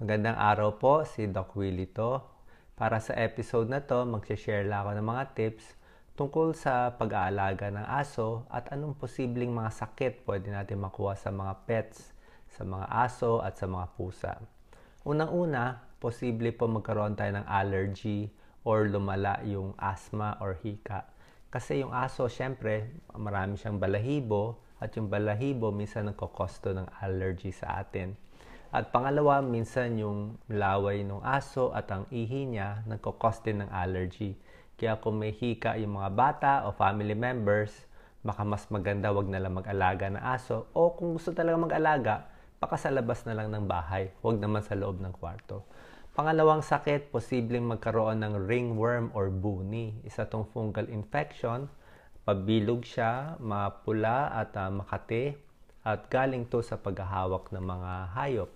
Magandang araw po, si Doc Willie to. Para sa episode na to, mag-share lang ako ng mga tips tungkol sa pag-aalaga ng aso at anong posibleng mga sakit pwede natin makuha sa mga pets, sa mga aso at sa mga pusa. Unang-una, posible po magkaroon tayo ng allergy or lumala yung asthma or hika. Kasi yung aso, syempre, marami siyang balahibo at yung balahibo minsan nagkokosto ng allergy sa atin. At pangalawa, minsan yung laway ng aso at ang ihi niya nagkakos din ng allergy. Kaya kung may hika yung mga bata o family members, baka mas maganda wag na lang mag-alaga ng aso. O kung gusto talaga mag-alaga, baka sa labas na lang ng bahay, wag naman sa loob ng kwarto. Pangalawang sakit, posibleng magkaroon ng ringworm or buni. Isa tong fungal infection, pabilog siya, mapula at makati, at galing to sa paghahawak ng mga hayop.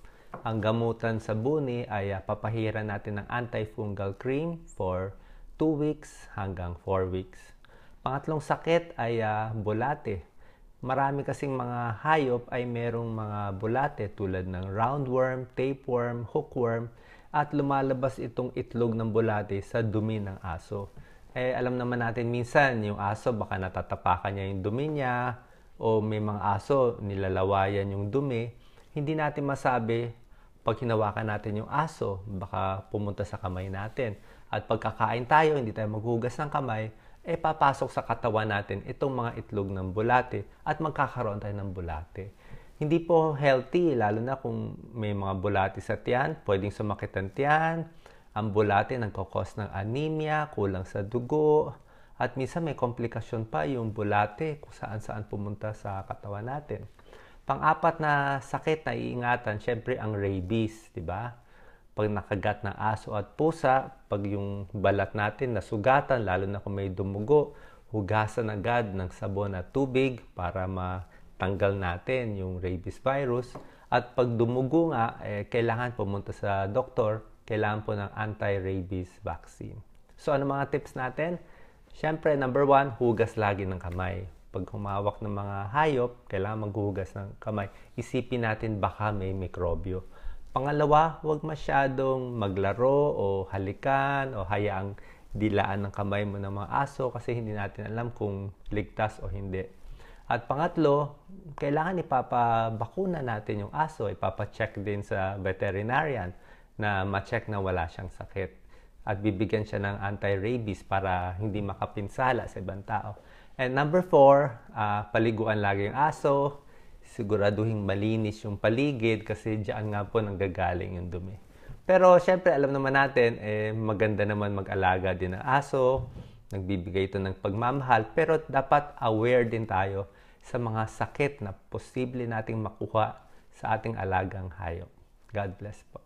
Ang gamutan sa buni ay papahiran natin ng antifungal cream for 2 weeks hanggang 4 weeks. Pangatlong sakit ay bulate. Marami kasing mga hayop ay merong mga bulate tulad ng roundworm, tapeworm, hookworm, at lumalabas itong itlog ng bulate sa dumi ng aso. Alam naman natin minsan yung aso baka natatapakan niya yung dumi niya o may mga aso nilalawayan yung dumi. Hindi natin masabi pag hinawakan natin yung aso, baka pumunta sa kamay natin. At pagkakain tayo, hindi tayo maghugas ng kamay, papasok sa katawan natin itong mga itlog ng bulate at magkakaroon tayo ng bulate. Hindi po healthy, lalo na kung may mga bulate sa tiyan, pwedeng sumakit ang tiyan. Ang bulate nagkakos ng anemia, kulang sa dugo, at minsan may komplikasyon pa yung bulate kung saan-saan pumunta sa katawan natin. Pang-apat na sakit na iingatan, syempre ang rabies, di ba? Pag nakagat ng aso at pusa, pag yung balat natin nasugatan, lalo na kung may dumugo, hugasan agad ng sabon at tubig para matanggal natin yung rabies virus. At pag dumugo nga, kailangan pumunta sa doktor, kailangan po ng anti-rabies vaccine. So ano mga tips natin? Syempre, number 1, hugas lagi ng kamay. Pag humawak ng mga hayop, kailangan maghugas ng kamay. Isipin natin baka may mikrobyo. Pangalawa, huwag masyadong maglaro o halikan o hayaang dilaan ng kamay mo ng mga aso kasi hindi natin alam kung ligtas o hindi. At pangatlo, kailangan ipapabakuna natin yung aso. Ipapacheck din sa veterinarian na ma-check na wala siyang sakit. At bibigyan siya ng anti-rabies para hindi makapinsala sa ibang tao. And number 4, paliguan lagi yung aso. Siguraduhin malinis yung paligid kasi diyan nga po nanggagaling yung dumi. Pero syempre alam naman natin, maganda naman mag-alaga din ng aso. Nagbibigay ito ng pagmamahal. Pero dapat aware din tayo sa mga sakit na posible nating makuha sa ating alagang hayop. God bless po.